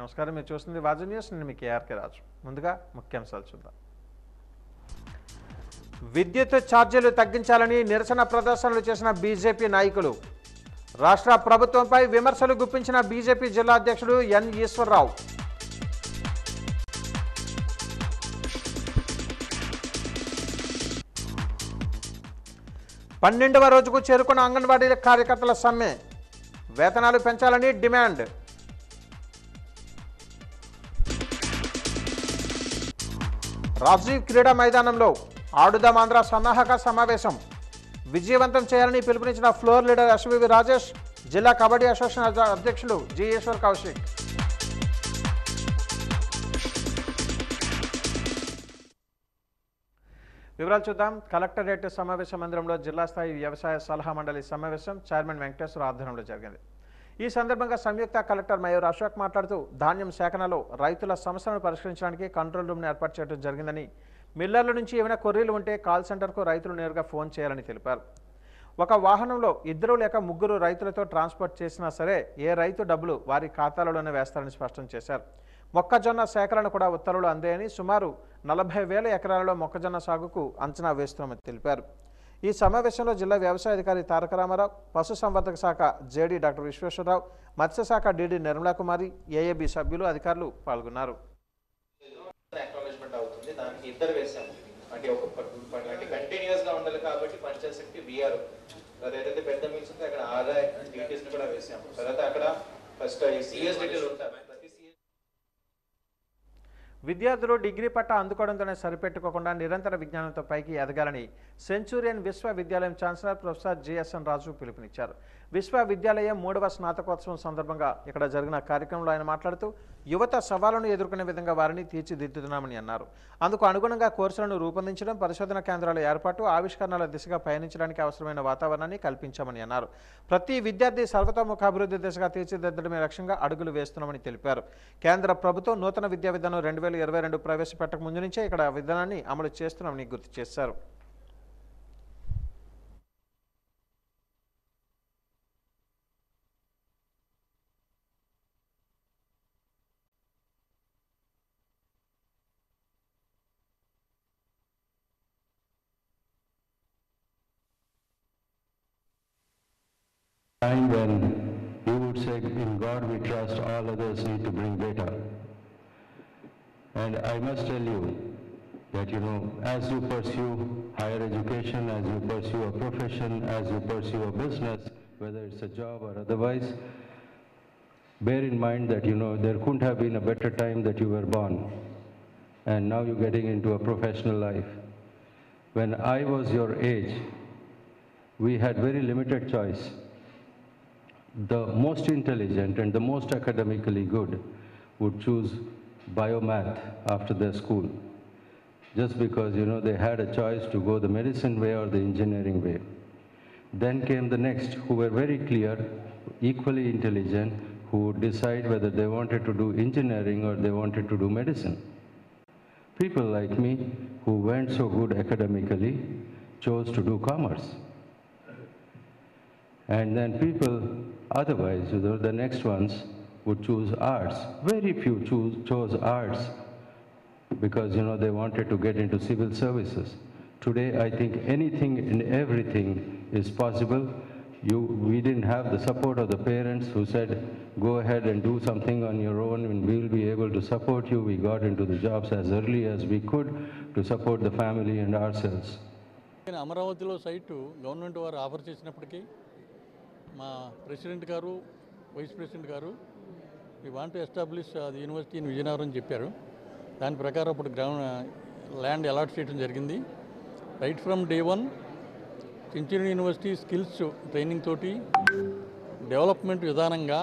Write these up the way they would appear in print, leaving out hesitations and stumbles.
నమస్కారం, మీరు చూస్తుంది వాజు న్యూస్. నేను మీ కేఆర్కే రాజు. ముందుగా ముఖ్యాంశాలు చూద్దాం. విద్యుత్ ఛార్జీలు తగ్గించాలని నిరసన ప్రదర్శనలు చేసిన బీజేపీ నాయకులు. రాష్ట్ర ప్రభుత్వంపై విమర్శలు గుప్పించిన బీజేపీ జిల్లా అధ్యక్షుడు ఎన్ ఈశ్వరరావు. పన్నెండవ రోజుకు చేరుకున్న అంగన్వాడీ కార్యకర్తల సమ్మె. వేతనాలు పెంచాలని డిమాండ్. రాజీవ్ క్రీడా మైదానంలో ఆడుదాం ఆంధ్ర సన్నాహక సమావేశం. విజయవంతం చేయాలని పిలుపునిచ్చిన ఫ్లోర్ లీడర్ ఎస్వివి రాజేష్, జిల్లా కబడ్డీ అసోసియేషన్ అధ్యక్షులు జి ఈశ్వర్ కౌశిక్. వివరాలు చూద్దాం. కలెక్టరేట్ సమావేశ మందిరంలో జిల్లా స్థాయి వ్యవసాయ సలహా మండలి సమావేశం చైర్మన్ వెంకటేశ్వర ఆధ్వర్యంలో జరిగింది. ఈ సందర్భంగా సంయుక్త కలెక్టర్ మయూర్ అశోక్ మాట్లాడుతూ ధాన్యం సేకరణలో రైతుల సమస్యలను పరిష్కరించడానికి కంట్రోల్ రూమ్ని ఏర్పాటు చేయడం జరిగిందని, మిల్లర్ల నుంచి ఏమైనా కొర్రీలు ఉంటే కాల్ సెంటర్కు రైతులు నేరుగా ఫోన్ చేయాలని తెలిపారు. ఒక వాహనంలో 2 లేక 3 రైతులతో ట్రాన్స్పోర్ట్ చేసినా సరే ఏ రైతు డబ్బులు వారి ఖాతాలలోనే వేస్తారని స్పష్టం చేశారు. మొక్కజొన్న సేకరణ కూడా ఉత్తర్వులు అందాయని, సుమారు 40,000 ఎకరాలలో మొక్కజొన్న సాగుకు అంచనా వేస్తున్నామని తెలిపారు. ఈ సమావేశంలో జిల్లా వ్యవసాయ అధికారి తారక రామారావు, పశుసంవర్ధక శాఖ జేడీ డాక్టర్ విశ్వేశ్వరరావు, మత్స్యశాఖ డీడీ నిర్మలా కుమారి, ఏఏబీ సభ్యులు, అధికారులు పాల్గొన్నారు. విద్యార్థులు డిగ్రీ పట్టా అందుకోవడంతోనే సరిపెట్టుకోకుండా నిరంతర విజ్ఞానంతో పైకి ఎదగాలని సెంచూరియన్ విశ్వవిద్యాలయం ఛాన్సలర్ ప్రొఫెసర్ జిఎస్ఎన్ రాజు పిలుపునిచ్చారు. విశ్వవిద్యాలయం 3వ స్నాతకోత్సవం సందర్భంగా ఇక్కడ జరిగిన కార్యక్రమంలో ఆయన మాట్లాడుతూ యువత సవాళ్లను ఎదుర్కొనే విధంగా వారిని తీర్చిదిద్దుతున్నామని అన్నారు. అందుకు అనుగుణంగా కోర్సులను రూపొందించడం, పరిశోధన కేంద్రాల ఏర్పాటు, ఆవిష్కరణల దిశగా పయనించడానికి అవసరమైన వాతావరణాన్ని కల్పించామని అన్నారు. ప్రతి విద్యార్థి సర్వతోముఖాభివృద్ధి దిశగా తీర్చిదిద్దడమే లక్ష్యంగా అడుగులు వేస్తున్నామని తెలిపారు. కేంద్ర ప్రభుత్వం నూతన విద్యా విధానం 2022 ప్రవేశపెట్టక ముందు నుంచే ఇక్కడ విధానాన్ని అమలు చేస్తున్నామని గుర్తు చేశారు. Time when you would say, in God we trust, all others need to bring data. And I must tell you that, as you pursue higher education, as you pursue a profession, as you pursue a business, whether it's a job or otherwise, bear in mind that, there couldn't have been a better time that you were born. And now you're getting into a professional life. When I was your age, we had very limited choice. The most intelligent and the most academically good would choose biomath after their school, just because, they had a choice to go the medicine way or the engineering way. Then came the next, who were very clear, equally intelligent, who would decide whether they wanted to do engineering or they wanted to do medicine. People like me, who weren't so good academically, chose to do commerce. And then people, otherwise, the next ones would choose arts. Very few chose arts because, they wanted to get into civil services. Today, I think anything and everything is possible. We didn't have the support of the parents who said, go ahead and do something on your own and we'll be able to support you. We got into the jobs as early as we could to support the family and ourselves. అమరావతిలో site government వారు offer చేసినప్పటికీ మా president గారు, vice president గారు we want to establish the university in Vizianagaram అని చెప్పారు. దాని ప్రకారం ఇప్పుడు ల్యాండ్ అలాట్ చేయడం జరిగింది. Right from day 1 Chinchinada university skills training తోటి డెవలప్మెంట్ విధానంగా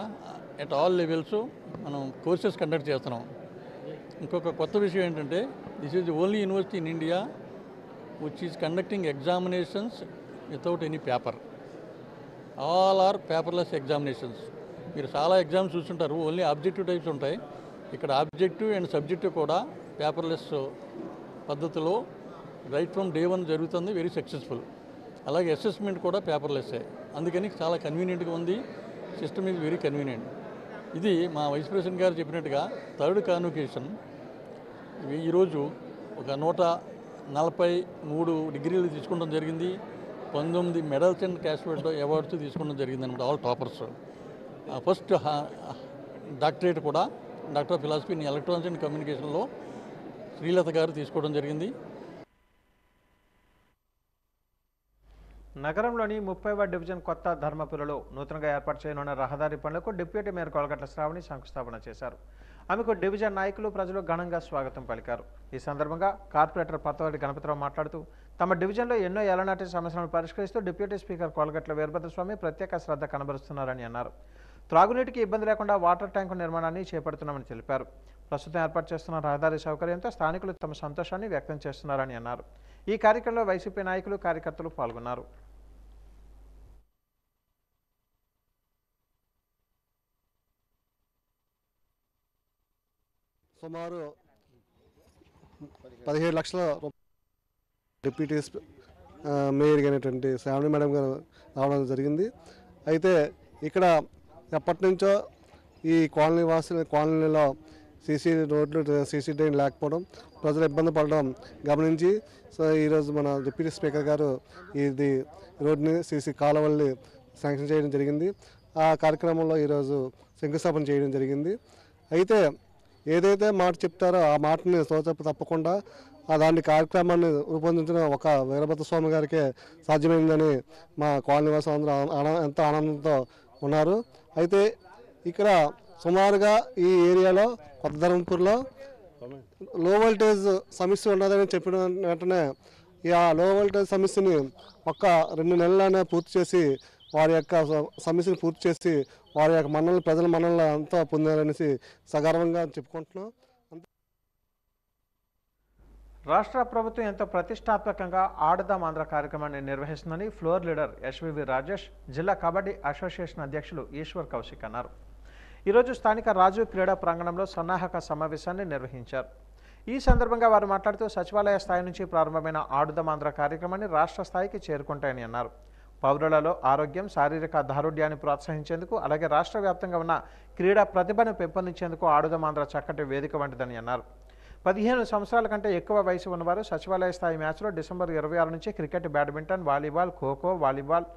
ఎట్ ఆల్ లెవెల్స్ మనం కోర్సెస్ కండక్ట్ చేస్తున్నాం. ఇంకొక కొత్త విషయం ఏంటంటే this is the only university in India which is conducting examinations without any paper. All are paperless examinations. మీరు చాలా ఎగ్జామ్స్ చూస్తుంటారు, ఓన్లీ ఆబ్జెక్టివ్ టైప్స్ ఉంటాయి. ఇక్కడ ఆబ్జెక్టివ్ అండ్ సబ్జెక్టివ్ కూడా పేపర్లెస్ పద్ధతిలో రైట్ ఫ్రమ్ డే 1 జరుగుతుంది. Very successful. అలాగే assessment కూడా పేపర్లెస్సే. అందుకని చాలా కన్వీనియంట్గా ఉంది. System is very convenient. ఇది మా వైస్ ప్రెసిడెంట్ గారు చెప్పినట్టుగా 3rd కాన్వకేషన్. ఈరోజు ఒక 143 డిగ్రీలు తీసుకోవడం జరిగింది. 19 మెడల్స్ అండ్ క్యాష్ అవార్డ్స్ తీసుకోవడం జరిగింది అనమాట. All toppers. ఫస్ట్ డాక్టరేట్ కూడా doctor of philosophy in electronics and కమ్యూనికేషన్లో శ్రీలత గారు తీసుకోవడం జరిగింది. నగరంలోని 30వ డివిజన్ కొత్త ధర్మపురిలో నూతనంగా ఏర్పాటు చేయనున్న రహదారి పనులకు డిప్యూటీ మేయర్ కొలగట్ల శ్రావణి శంకుస్థాపన చేశారు. ఆమెకు డివిజన్ నాయకులు, ప్రజలు ఘనంగా స్వాగతం పలికారు. ఈ సందర్భంగా కార్పొరేటర్ పత్తవాడి గణపతిరావు మాట్లాడుతూ తమ డివిజన్లో ఎన్నో ఏళ్లనాటి సమస్యలను పరిష్కరిస్తూ డిప్యూటీ స్పీకర్ కొలగట్ల వీరభద్రస్వామి ప్రత్యేక శ్రద్ధ కనబరుస్తున్నారని అన్నారు. త్రాగునీటికి ఇబ్బంది లేకుండా వాటర్ ట్యాంకు నిర్మాణాన్ని చేపడుతున్నామని తెలిపారు. ప్రస్తుతం ఏర్పాటు చేస్తున్న రహదారి సౌకర్యంతో స్థానికులు తమ సంతోషాన్ని వ్యక్తం చేస్తున్నారని అన్నారు. ఈ కార్యక్రమంలో వైసీపీ నాయకులు, కార్యకర్తలు పాల్గొన్నారు. సుమారు 17 లక్షల డిప్యూటీ మేయర్ అయినటువంటి శ్రావణి మేడం గారు రావడం జరిగింది. అయితే ఇక్కడ ఎప్పటి నుంచో ఈ కాలనీ వాసుల కాలనీలో సీసీ రోడ్లు, సీసీ డ్రైన్ లేకపోవడం, ప్రజలు ఇబ్బంది పడడం గమనించి ఈరోజు మన డిప్యూటీ స్పీకర్ గారు ఇది రోడ్ని, సీసీ కాలువల్ని శాంక్షన్ చేయడం జరిగింది. ఆ కార్యక్రమంలో ఈరోజు శంకుస్థాపన చేయడం జరిగింది. అయితే ఏదైతే మాట చెప్తారో ఆ మాటని తప్పకుండా దాని కార్యక్రమాన్ని రూపొందించిన ఒక వీరభద్రస్వామి గారికే సాధ్యమైందని మా కాలనీ వాసులు అందరూ ఎంతో ఆనందంతో ఉన్నారు. అయితే ఇక్కడ సుమారుగా ఈ ఏరియాలో కొత్త ధర్మపూర్లో లో వోల్టేజ్ సమస్య ఉన్నదని చెప్పిన వెంటనే ఆ లో వోల్టేజ్ సమస్యని ఒక 2 నెలలనే పూర్తి చేసి వారి యొక్క సమస్యను పూర్తి చేసి వారి యొక్క మనల్ని, ప్రజల మనల్ని అంతా పొందారనేసి సగర్వంగా చెప్పుకుంటున్నాం. రాష్ట్ర ప్రభుత్వం ఎంతో ప్రతిష్టాత్మకంగా ఆడుదాం ఆంధ్ర కార్యక్రమాన్ని నిర్వహిస్తుందని ఫ్లోర్ లీడర్ ఎస్వివి రాజేష్, జిల్లా కబడ్డీ అసోసియేషన్ అధ్యక్షులు ఈశ్వర్ కౌశిక్ అన్నారు. ఈరోజు స్థానిక రాజు క్రీడా ప్రాంగణంలో సన్నాహక సమావేశాన్ని నిర్వహించారు. ఈ సందర్భంగా వారు మాట్లాడుతూ సచివాలయ స్థాయి నుంచి ప్రారంభమైన ఆడుదాం ఆంధ్ర కార్యక్రమాన్ని రాష్ట్ర స్థాయికి చేరుకుంటాయని అన్నారు. పౌరులలో ఆరోగ్యం, శారీరక దారుఢ్యాన్ని ప్రోత్సహించేందుకు, అలాగే రాష్ట్ర వ్యాప్తంగా ఉన్న క్రీడా ప్రతిభను పెంపొందించేందుకు ఆడుదాం ఆంధ్ర చక్కటి వేదిక వంటిదని అన్నారు. 15 సంవత్సరాల కంటే ఎక్కువ వయసు ఉన్నవారు సచివాలయ స్థాయి మ్యాచ్లో డిసెంబర్ 26 నుంచి cricket, badminton, volleyball, kho kho, volleyball,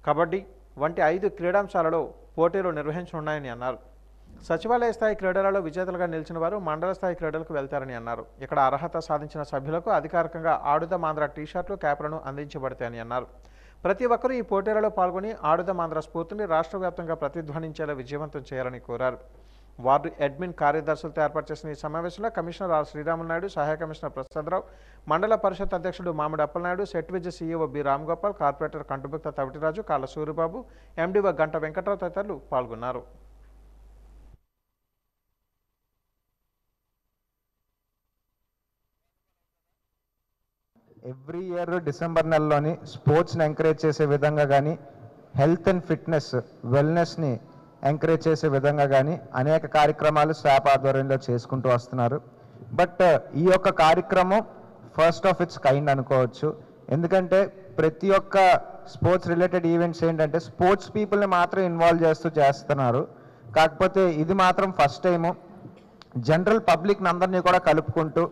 kabaddi వంటి 5 క్రీడాంశాలలో పోటీలు నిర్వహించనున్నాయని అన్నారు. సచివాలయ స్థాయి క్రీడలలో విజేతలుగా నిలిచిన వారు మండల స్థాయి క్రీడలకు వెళ్తారని అన్నారు. ఇక్కడ అర్హత సాధించిన సభ్యులకు అధికారికంగా ఆడుదాం ఆంధ్ర టీషర్ట్లు, క్యాప్లను అందించబడతాయని అన్నారు. ప్రతి ఒక్కరూ ఈ పోటీలలో పాల్గొని ఆడుదాం ఆంధ్ర స్ఫూర్తిని రాష్ట్ర వ్యాప్తంగా ప్రతిధ్వనించేలా విజయవంతం చేయాలని కోరారు. వార్డు అడ్మిన్ కార్యదర్శులతో ఏర్పాటు చేసిన ఈ సమావేశంలో కమిషనర్ ఆర్ శ్రీరాములు నాయుడు, సహాయ కమిషనర్ ప్రసాదరావు, మండల పరిషత్ అధ్యక్షుడు మామిడి అప్పలనాయుడు, సెట్ విద్య CEO B Ramgopal, corporator కంటుబుక్త Tavitiraju, కాళ్ళ సూరిబాబు, ఎండీఓ గంట వెంకట్రావు తదితరులు పాల్గొన్నారు. ఎవ్రీ ఇయర్ డిసెంబర్ నెలలోని స్పోర్ట్స్ని ఎంకరేజ్ చేసే విధంగా కానీ, హెల్త్ అండ్ ఫిట్నెస్, వెల్నెస్ని ఎంకరేజ్ చేసే విధంగా కానీ అనేక కార్యక్రమాలు స్వాప్ ఆధ్వర్యంలో చేసుకుంటూ వస్తున్నారు. బట్ ఈ యొక్క కార్యక్రమం ఫస్ట్ ఆఫ్ ఇట్స్ కైండ్ అనుకోవచ్చు. ఎందుకంటే ప్రతి ఒక్క స్పోర్ట్స్ రిలేటెడ్ ఈవెంట్స్ ఏంటంటే స్పోర్ట్స్ పీపుల్ని మాత్రం ఇన్వాల్వ్ చేస్తున్నారు. కాకపోతే ఇది మాత్రం ఫస్ట్ టైము జనరల్ పబ్లిక్ని అందరినీ కూడా కలుపుకుంటూ,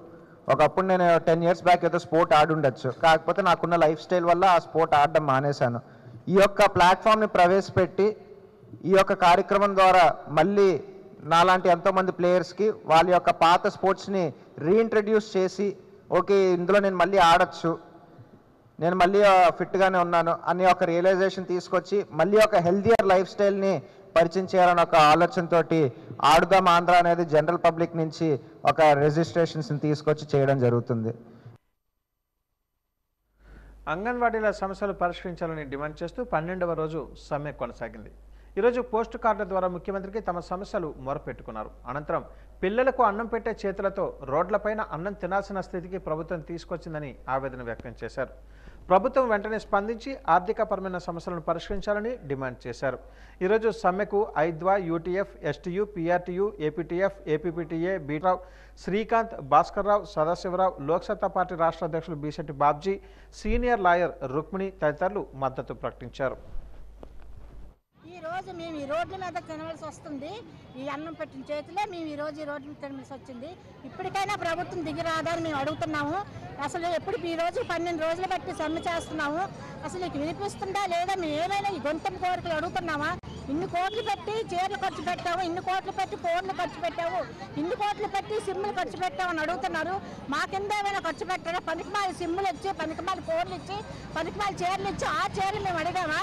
ఒకప్పుడు నేను 10 years బ్యాక్ ఏదో స్పోర్ట్ ఆడుండొచ్చు, కాకపోతే నాకున్న లైఫ్ స్టైల్ వల్ల ఆ స్పోర్ట్ ఆడడం మానేశాను. ఈ యొక్క ప్లాట్ఫామ్ని ప్రవేశపెట్టి ఈ యొక్క కార్యక్రమం ద్వారా మళ్ళీ నాలాంటి ఎంతోమంది ప్లేయర్స్కి వాళ్ళ యొక్క పాత స్పోర్ట్స్ని రీఇంట్రడ్యూస్ చేసి, ఓకే ఇందులో నేను మళ్ళీ ఆడచ్చు, నేను మళ్ళీ ఫిట్గానే ఉన్నాను అనే ఒక రియలైజేషన్ తీసుకొచ్చి మళ్ళీ ఒక హెల్దియర్ లైఫ్ స్టైల్ని పరిచయం చేయాలని ఒక ఆలోచనతోటి ఆడుదాం ఆంధ్ర అనేది జనరల్ పబ్లిక్ నుంచి ఒక రిజిస్ట్రేషన్స్ని తీసుకొచ్చి చేయడం జరుగుతుంది. అంగన్వాడీల సమస్యలు పరిష్కరించాలని డిమాండ్ చేస్తూ 12వ రోజు సమ్మె కొనసాగింది. ఈరోజు పోస్ట్ కార్డుల ద్వారా ముఖ్యమంత్రికి తమ సమస్యలు మొరపెట్టుకున్నారు. అనంతరం పిల్లలకు అన్నం పెట్టే చేతులతో రోడ్లపైన అన్నం తినాల్సిన స్థితికి ప్రభుత్వం తీసుకొచ్చిందని ఆవేదన వ్యక్తం చేశారు. ప్రభుత్వం వెంటనే స్పందించి ఆర్థికపరమైన సమస్యలను పరిష్కరించాలని డిమాండ్ చేశారు. ఈరోజు సమ్మెకు ఐద్వా, UTF, STU, PRTU, APTF, APPTA, B Rao, Srikanth, Bhaskar Rao, Sadasiva Rao, Lok Satta party రాష్ట్ర అధ్యక్షులు బీశెట్టి బాబ్జీ, సీనియర్ లాయర్ రుక్మిణి తదితరులు మద్దతు ప్రకటించారు. ఈ రోజు మేము ఈ రోడ్ల మీద తినవలసి వస్తుంది. ఈ అన్నం పెట్టిన చేతిలో మేము ఈ రోజు ఈ రోడ్ల మీద తినవలసి వచ్చింది. ఇప్పటికైనా ప్రభుత్వం దిగి రాదని మేము అడుగుతున్నాము. అసలు ఎప్పుడు ఈ రోజు 12 రోజులు బట్టి సమ్మె చేస్తున్నాము. అసలు నీకు వినిపిస్తుందా లేదా? మేము ఏమైనా ఈ గొంతం కోరికలు అడుగుతున్నామా? ఇన్ని కోట్లు పెట్టి చీరలు ఖర్చు పెట్టాము, ఇన్ని కోట్లు పెట్టి ఫోన్లు ఖర్చు పెట్టాము, ఇన్ని కోట్లు పెట్టి సిమ్ములు ఖర్చు పెట్టామని అడుగుతున్నారు. మా కింద ఏమైనా ఖర్చు పెట్టారా? పనికిమాలి సిమ్ములు ఇచ్చి, పనికిమాలి ఫోన్లు ఇచ్చి, పనికిమాలి చీరలు ఇచ్చి ఆ చీరలు మేము అడిగామా?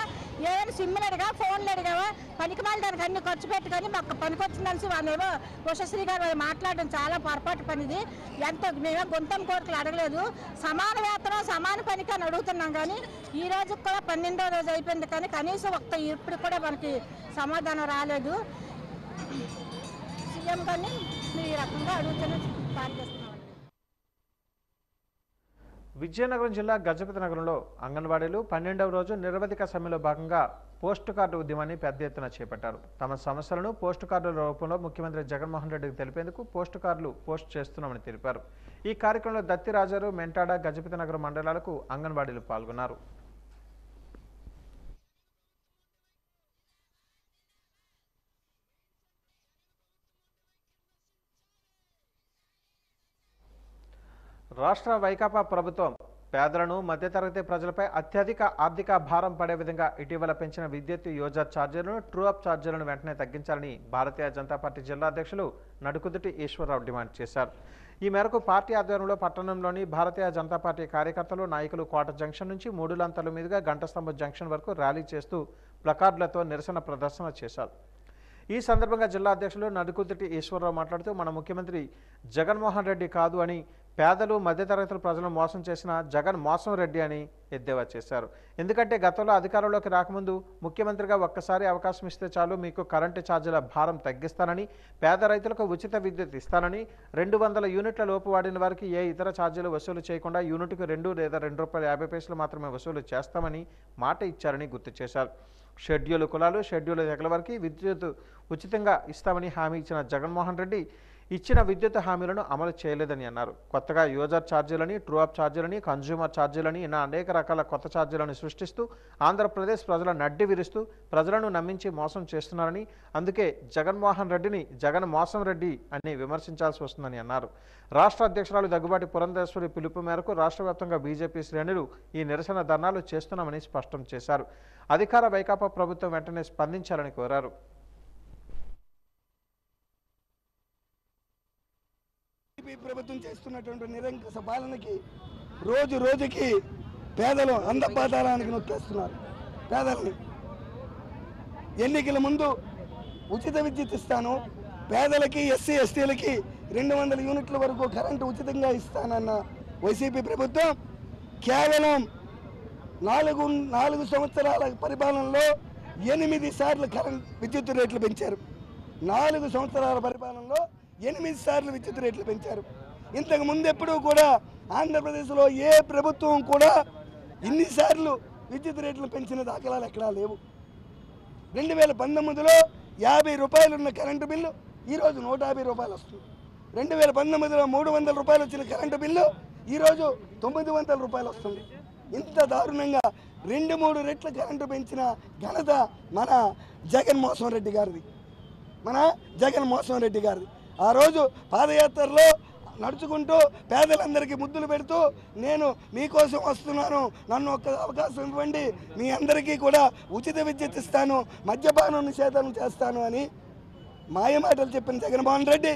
ఏమైనా సిమ్ములు అడిగా, ఫోన్లు అడిగామా? పనికిమాలి దానికి అన్ని ఖర్చు పెట్టుకొని మాకు పనికొచ్చిందని వాళ్ళేమో ఉషశ్రీ గారు మాట్లాడడం చాలా పొరపాటు పనిది. ఎంతో మేమే గొంతం కోరికలు అడగలేదు. సమాన వేతనం సమాన పనికి అని అడుగుతున్నాం. కానీ ఈ రోజు కూడా 12వ రోజు అయిపోయింది, కానీ కనీసం ఇప్పుడు కూడా మనకి సమాధానం రాలేదు. సీఎం కానీ మీరు ఈ రకంగా అడుగుతున్న పాటిస్తున్నాం. విజయనగరం జిల్లా గజపతి నగరంలో అంగన్వాడీలు 12వ రోజు నిరవధిక సమ్మెలో భాగంగా పోస్టు కార్డు ఉద్యమాన్ని పెద్ద ఎత్తున చేపట్టారు. తమ సమస్యలను పోస్టు కార్డుల రూపంలో ముఖ్యమంత్రి జగన్మోహన్ రెడ్డికి తెలిపేందుకు పోస్టు కార్డులు పోస్ట్ చేస్తున్నామని తెలిపారు. ఈ కార్యక్రమంలో దత్తి రాజారు, మెంటాడ, గజపతి నగరం మండలాలకు అంగన్వాడీలు పాల్గొన్నారు. రాష్ట్ర వైకాపా ప్రభుత్వం పేదలను, మధ్యతరగతి ప్రజలపై అత్యధిక ఆర్థిక భారం పడే విధంగా ఇటీవల పెంచిన విద్యుత్ యూజర్ ఛార్జీలను, ట్రూ అప్ ఛార్జీలను వెంటనే తగ్గించాలని భారతీయ జనతా పార్టీ జిల్లా అధ్యక్షులు నడుకుదుటి ఈశ్వరరావు డిమాండ్ చేశారు. ఈ మేరకు పార్టీ ఆధ్వర్యంలో పట్టణంలోని భారతీయ జనతా పార్టీ కార్యకర్తలు, నాయకులు కోట జంక్షన్ నుంచి మూడులంతల మీదుగా గంటస్తంభం జంక్షన్ వరకు ర్యాలీ చేస్తూ ప్లకార్డులతో నిరసన ప్రదర్శన చేశారు. ఈ సందర్భంగా జిల్లా అధ్యక్షులు నడుకుదుటి ఈశ్వరరావు మాట్లాడుతూ మన ముఖ్యమంత్రి జగన్మోహన్ రెడ్డి కాదు అని, పేదలు, మధ్యతరగతుల ప్రజలను మోసం చేసిన జగన్ మోసం రెడ్డి అని ఎద్దేవా చేశారు. ఎందుకంటే గతంలో అధికారంలోకి రాకముందు ముఖ్యమంత్రిగా ఒక్కసారి అవకాశం ఇస్తే చాలు మీకు కరెంటు ఛార్జీల భారం తగ్గిస్తానని, పేద రైతులకు ఉచిత విద్యుత్ ఇస్తానని, 200 యూనిట్ల లోపు వాడిన వారికి ఏ ఇతర ఛార్జీలు వసూలు చేయకుండా యూనిట్కు 2 లేదా ₹2.50 మాత్రమే వసూలు చేస్తామని మాట ఇచ్చారని గుర్తు చేశారు. షెడ్యూల్ కులాలు, షెడ్యూల్ తెగల వారికి విద్యుత్ ఉచితంగా ఇస్తామని హామీ ఇచ్చిన జగన్మోహన్ రెడ్డి ఇచ్చిన విద్యుత్ హామీలను అమలు చేయలేదని అన్నారు. కొత్తగా యూజర్ ఛార్జీలని, ట్రూ అప్ ఛార్జీలని, కన్జ్యూమర్ ఛార్జీలని ఇలా అనేక రకాల కొత్త ఛార్జీలను సృష్టిస్తూ ఆంధ్రప్రదేశ్ ప్రజల నడ్డి విరుస్తూ ప్రజలను నమ్మించి మోసం చేస్తున్నారని, అందుకే జగన్మోహన్ రెడ్డిని జగన్ మోసం రెడ్డి అని విమర్శించాల్సి వస్తుందని అన్నారు. రాష్ట్ర అధ్యక్షురాలు దగ్గుబాటి పురంధేశ్వరి పిలుపు మేరకు రాష్ట్ర వ్యాప్తంగా బీజేపీ శ్రేణులు ఈ నిరసన ధర్నాలు చేస్తున్నామని స్పష్టం చేశారు. అధికార వైకాపా ప్రభుత్వం వెంటనే స్పందించాలని కోరారు. ప్రభుత్వం చేస్తున్నటువంటి నిరంకుశ పాలనకి రోజు రోజుకి పేదలు అందపాతాళానికి నొక్కేస్తున్నారు. పేదల్ని ఎన్నికల ముందు ఉచిత విద్యుత్ ఇస్తాను, పేదలకి, ఎస్సీ ఎస్టీలకి 200 యూనిట్ల వరకు కరెంటు ఉచితంగా ఇస్తానన్న వైసీపీ ప్రభుత్వం కేవలం 4 సంవత్సరాల పరిపాలనలో 8 సార్లు విద్యుత్ రేట్లు పెంచారు. 4 సంవత్సరాల పరిపాలనలో 8 సార్లు విద్యుత్ రేట్లు పెంచారు. ఇంతకు ముందు ఎప్పుడూ కూడా ఆంధ్రప్రదేశ్లో ఏ ప్రభుత్వం కూడా ఇన్నిసార్లు విద్యుత్ రేట్లు పెంచిన దాఖలాలు ఎక్కడా లేవు. 2019లో ₹50 ఉన్న కరెంటు బిల్లు ఈరోజు ₹150 వస్తుంది. 2019లో ₹300 వచ్చిన కరెంటు బిల్లు ఈరోజు ₹900 వస్తుంది. ఇంత దారుణంగా 2-3 రెట్ల కరెంటు పెంచిన ఘనత మన జగన్మోహన్ రెడ్డి గారిది. ఆ రోజు పాదయాత్రలో నడుచుకుంటూ పేదలందరికీ ముద్దులు పెడుతూ నేను మీకోసం వస్తున్నాను, నన్ను ఒక్క అవకాశం ఇవ్వండి, మీ అందరికీ కూడా ఉచిత విద్యుత్ ఇస్తాను, మద్యపానం నిషేధం చేస్తాను అని మాయమాటలు చెప్పిన జగన్మోహన్ రెడ్డి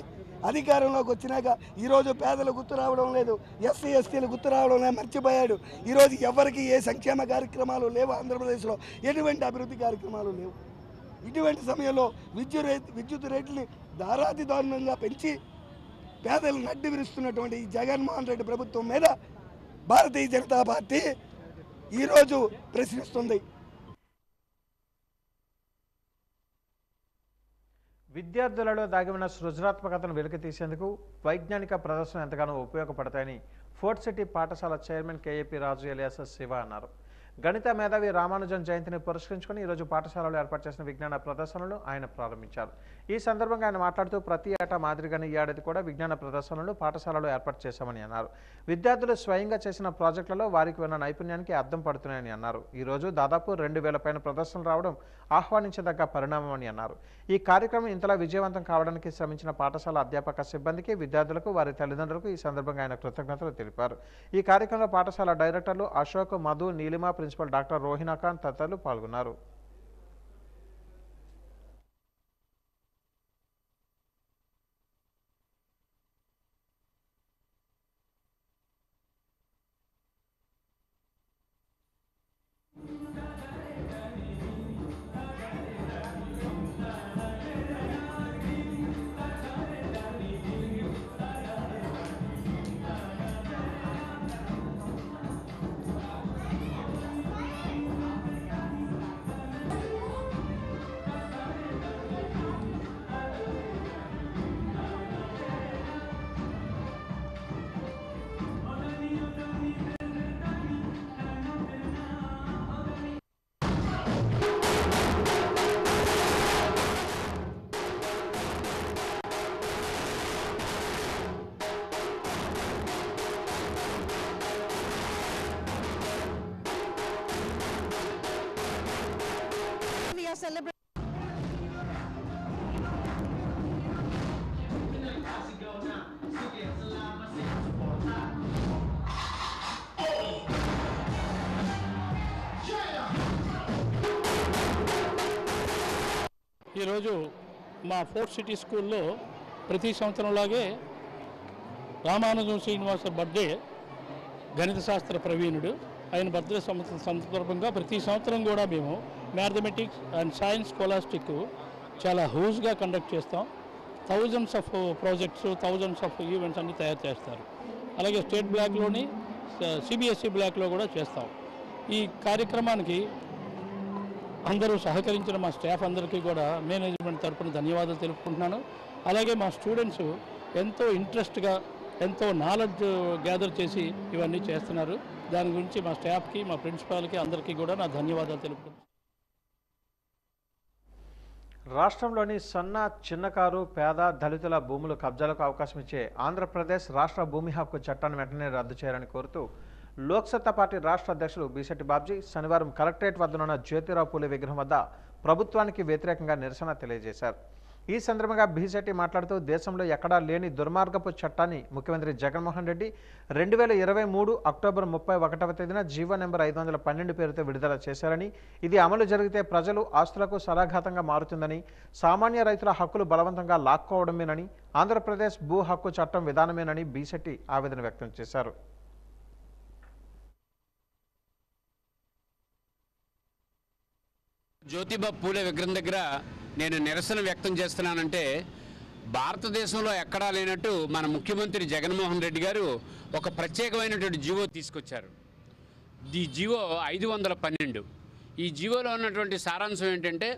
అధికారంలోకి వచ్చినాక ఈరోజు పేదలు గుర్తు రావడం లేదు, ఎస్సీ ఎస్టీలు గుర్తు రావడం లేదు, మర్చిపోయాడు. ఈరోజు ఎవరికి ఏ సంక్షేమ కార్యక్రమాలు లేవు, ఆంధ్రప్రదేశ్లో ఎటువంటి అభివృద్ధి కార్యక్రమాలు లేవు. ఇటువంటి సమయంలో విద్యుత్ రేట్లని దారుణంగా పెంచి పేదలను అడ్డు విరుస్తున్నటువంటి ఈ జగన్మోహన్ రెడ్డి ప్రభుత్వం మీద భారతీయ జనతా పార్టీ ఈరోజు ప్రశ్నిస్తుంది. విద్యార్థులలో దాగి ఉన్న సృజనాత్మకతను వెలికి తీసేందుకు వైజ్ఞానిక ప్రదర్శన ఎంతగానో ఉపయోగపడతాయని ఫోర్ట్ సిటీ పాఠశాల చైర్మన్ కేఏపీ రాజు ఎలియాస్ శివ అన్నారు. గణిత మేధావి రామానుజన్ జయంతిని పురస్కరించుకుని ఈరోజు పాఠశాలలో ఏర్పాటు చేసిన విజ్ఞాన ప్రదర్శనలు ఆయన ప్రారంభించారు. ఈ సందర్భంగా ఆయన మాట్లాడుతూ ప్రతి ఏటా మాదిరిగానే ఈ ఏడాది కూడా విజ్ఞాన ప్రదర్శనలు పాఠశాలలో ఏర్పాటు చేశామని అన్నారు. విద్యార్థులు స్వయంగా చేసిన ప్రాజెక్టులలో వారికి ఉన్న నైపుణ్యానికి అద్దం పడుతున్నాయని అన్నారు. ఈరోజు దాదాపు 2000 పైన ప్రదర్శనలు రావడం ఆహ్వానించదగ్గ పరిణామం అని అన్నారు. ఈ కార్యక్రమం ఇంతలా విజయవంతం కావడానికి శ్రమించిన పాఠశాల అధ్యాపక సిబ్బందికి, విద్యార్థులకు, వారి తల్లిదండ్రులకు ఈ సందర్భంగా ఆయన కృతజ్ఞతలు తెలిపారు. ఈ కార్యక్రమంలో పాఠశాల డైరెక్టర్లు అశోక్, మధు, నీలిమ, ప్రిన్సిపల్ డాక్టర్ రోహినా ఖాన్ తదితరులు పాల్గొన్నారు. ఈరోజు మా ఫోర్ట్ సిటీ స్కూల్లో ప్రతి సంవత్సరంలాగే రామానుజం శ్రీనివాస బర్త్డే, గణిత శాస్త్ర ప్రవీణుడు, ఆయన బర్త్డే సందర్భంగా ప్రతి సంవత్సరం కూడా మేము మ్యాథమెటిక్స్ అండ్ సైన్స్ స్కాలర్షిప్ చాలా హ్యూజ్గా కండక్ట్ చేస్తాం. Thousands of projects, thousands of events అన్ని తయారు చేస్తారు. అలాగే స్టేట్ బ్లాక్లోని సిబిఎస్ఈ బ్లాక్లో కూడా చేస్తాం. ఈ కార్యక్రమానికి అందరూ సహకరించిన మా స్టాఫ్ అందరికీ కూడా మేనేజ్మెంట్ తరఫున ధన్యవాదాలు తెలుపుకుంటున్నాను. అలాగే మా స్టూడెంట్స్ ఎంతో ఇంట్రెస్ట్గా, ఎంతో నాలెడ్జ్ గ్యాదర్ చేసి ఇవన్నీ చేస్తున్నారు. దాని గురించి మా స్టాఫ్కి, మా ప్రిన్సిపాల్కి అందరికీ కూడా నా ధన్యవాదాలు తెలుపుకుంటున్నాను. రాష్ట్రంలోని సన్న, చిన్నకారు, పేద, దళితుల భూములు కబ్జాలకు అవకాశం ఇచ్చే ఆంధ్రప్రదేశ్ రాష్ట్ర భూమి హక్కు చట్టాన్ని వెంటనే రద్దు చేయాలని కోరుతూ లోక్సత్తా పార్టీ రాష్ట్ర అధ్యక్షుడు బీశెట్టి బాబ్జీ శనివారం కలెక్టరేట్ వద్దనున్న జ్యోతిరావు పూలే విగ్రహం వద్ద ప్రభుత్వానికి వ్యతిరేకంగా నిరసన తెలియజేశారు. ఈ సందర్భంగా బీశెట్టి మాట్లాడుతూ దేశంలో ఎక్కడా లేని దుర్మార్గపు చట్టాన్ని ముఖ్యమంత్రి జగన్మోహన్ రెడ్డి 2023 అక్టోబర్ 31వ తేదీన జీవో నెంబర్ 512 పేరుతో విడుదల చేశారని, ఇది అమలు జరిగితే ప్రజలు ఆస్తులకు సరాఘాతంగా మారుతుందని, సామాన్య రైతుల హక్కులు బలవంతంగా లాక్కోవడమేనని, ఆంధ్రప్రదేశ్ భూ హక్కు చట్టం విధానమేనని బీశెట్టి ఆవేదన వ్యక్తం చేశారు. జ్యోతిబా పూలే విగ్రహం దగ్గర నేను నిరసన వ్యక్తం చేస్తున్నానంటే, భారతదేశంలో ఎక్కడా లేనట్టు మన ముఖ్యమంత్రి జగన్మోహన్ రెడ్డి గారు ఒక ప్రత్యేకమైనటువంటి జీవో తీసుకొచ్చారు. ఈ జీవో 512. ఈ జీవోలో ఉన్నటువంటి సారాంశం ఏంటంటే,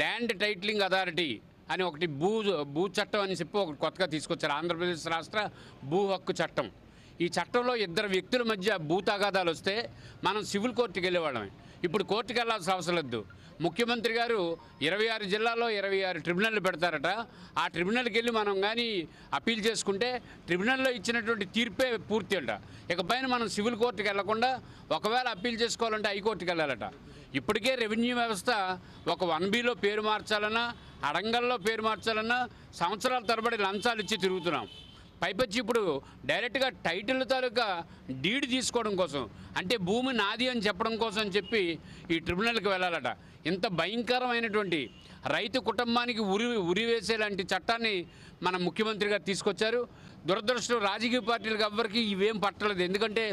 ల్యాండ్ టైటిలింగ్ అథారిటీ అని ఒకటి భూ చట్టం అని చెప్పి ఒకటి కొత్తగా తీసుకొచ్చారు. ఆంధ్రప్రదేశ్ రాష్ట్ర భూ హక్కు చట్టం. ఈ చట్టంలో ఇద్దరు వ్యక్తుల మధ్య భూ తగాదాలు వస్తే మనం సివిల్ కోర్టుకి వెళ్ళేవాళ్ళమే. ఇప్పుడు కోర్టుకు వెళ్ళాల్సిన అవసరం లేదు. ముఖ్యమంత్రి గారు 26 జిల్లాల్లో 26 ట్రిబ్యునల్లు పెడతారట. ఆ ట్రిబ్యునల్కి వెళ్ళి మనం కానీ అప్పీల్ చేసుకుంటే ట్రిబ్యునల్లో ఇచ్చినటువంటి తీర్పే పూర్తి అంట. ఇకపైన మనం సివిల్ కోర్టుకి వెళ్లకుండా ఒకవేళ అప్పీల్ చేసుకోవాలంటే హైకోర్టుకి వెళ్ళాలట. ఇప్పటికే రెవెన్యూ వ్యవస్థ ఒక 1Bలో పేరు మార్చాలన్నా, అడంగల్లో పేరు మార్చాలన్నా సంవత్సరాల తరబడి లంచాలు ఇచ్చి తిరుగుతున్నాం. పైపచ్చి ఇప్పుడు డైరెక్ట్గా టైటిల్ తాలూకా డీడ్ తీసుకోవడం కోసం, అంటే భూమి నాది అని చెప్పడం కోసం అని చెప్పి ఈ ట్రిబ్యునల్కి వెళ్ళాలట. ఇంత భయంకరమైనటువంటి రైతు కుటుంబానికి ఉరి వేసేలాంటి చట్టాన్ని మన ముఖ్యమంత్రి గారు తీసుకొచ్చారు. దురదృష్టం రాజకీయ పార్టీలకు ఎవ్వరికి ఇవేం పట్టలేదు. ఎందుకంటే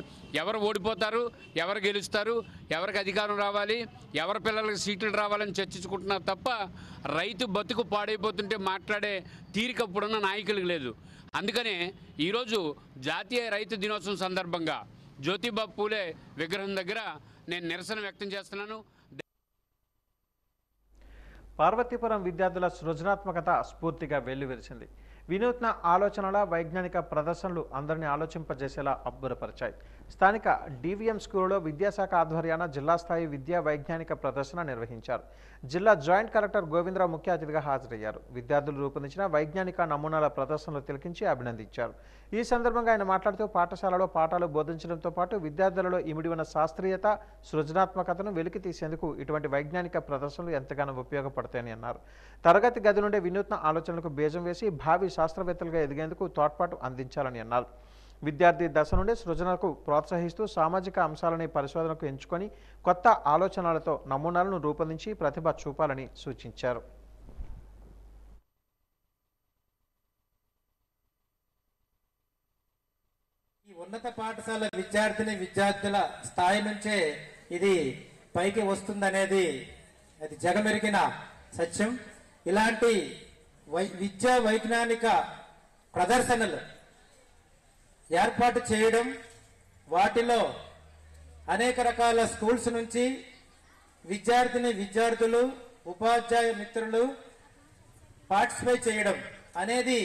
ఎవరు ఓడిపోతారు, ఎవరు గెలుస్తారు, ఎవరికి అధికారం రావాలి, ఎవరి పిల్లలకి సీట్లు రావాలని చర్చించుకుంటున్నారు తప్ప రైతు బతుకు పాడైపోతుంటే మాట్లాడే తీరికప్పుడున్న నాయకులకు లేదు. అందుకనే ఈరోజు జాతీయ రైతు దినోత్సవం సందర్భంగా జ్యోతిబా పూలే విగ్రహం దగ్గర నేను నిరసన వ్యక్తం చేస్తున్నాను. పార్వతీపురం విద్యార్థుల సృజనాత్మకత స్ఫూర్తిగా వెల్లువిరిసింది. వినూత్న ఆలోచనల వైజ్ఞానిక ప్రదర్శనలు అందరినీ ఆలోచింపజేసేలా అబ్బురపరిచాయి. స్థానిక డివిఎం స్కూల్లో విద్యాశాఖ ఆధ్వర్యాన జిల్లా స్థాయి విద్యా వైజ్ఞానిక ప్రదర్శన నిర్వహించారు. జిల్లా జాయింట్ కలెక్టర్ గోవిందరావు ముఖ్య అతిథిగా హాజరయ్యారు. విద్యార్థులు రూపొందించిన వైజ్ఞానిక నమూనాల ప్రదర్శనలు తిలకించి అభినందించారు. ఈ సందర్భంగా ఆయన మాట్లాడుతూ పాఠశాలలో పాఠాలు బోధించడంతో పాటు విద్యార్థులలో ఇమిడి ఉన్న శాస్త్రీయత, సృజనాత్మకతను వెలికి తీసేందుకు ఇటువంటి వైజ్ఞానిక ప్రదర్శనలు ఎంతగానో ఉపయోగపడతాయని అన్నారు. తరగతి గది నుండే వినూత్న ఆలోచనలకు బీజం వేసి భావి శాస్త్రవేత్తలుగా ఎదిగేందుకు తోడ్పాటు అందించాలని అన్నారు. విద్యార్థి దశ నుండి సృజనకు ప్రోత్సహిస్తూ సామాజిక అంశాలని పరిశోధనకు ఎంచుకొని కొత్త ఆలోచనలతో నమూనాలను రూపొందించి ప్రతిభ చూపాలని సూచించారు. ఈ ఉన్నత పాఠశాల విద్యార్థుల స్థాయి నుంచే ఇది పైకి వస్తుందనేది అది జగమెరిగిన సత్యం. ఇలాంటి విద్యా వైజ్ఞానిక ప్రదర్శనలు ఏర్పాటు చేయడం, వాటిలో అనేక రకాల స్కూల్స్ నుంచి విద్యార్థులు, ఉపాధ్యాయ మిత్రులు పార్టిసిపేట్ చేయడం అనేది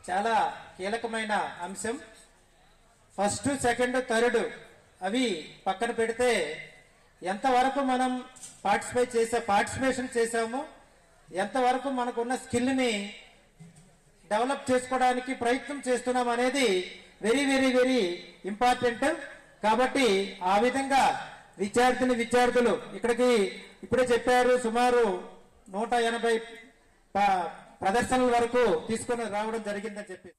చాలా కీలకమైన అంశం. ఫస్ట్, సెకండ్, థర్డ్ అవి పక్కన పెడితే ఎంతవరకు మనం పార్టిసిపేషన్ చేసామో, ఎంతవరకు మనకున్న స్కిల్ని డెవలప్ చేసుకోవడానికి ప్రయత్నం చేస్తున్నాం అనేది వెరీ వెరీ వెరీ ఇంపార్టెంట్. కాబట్టి ఆ విధంగా విద్యార్థులు ఇక్కడికి ఇప్పుడే చెప్పారు, సుమారు 180 ప్రదర్శనల వరకు తీసుకొని రావడం జరిగిందని చెప్పి.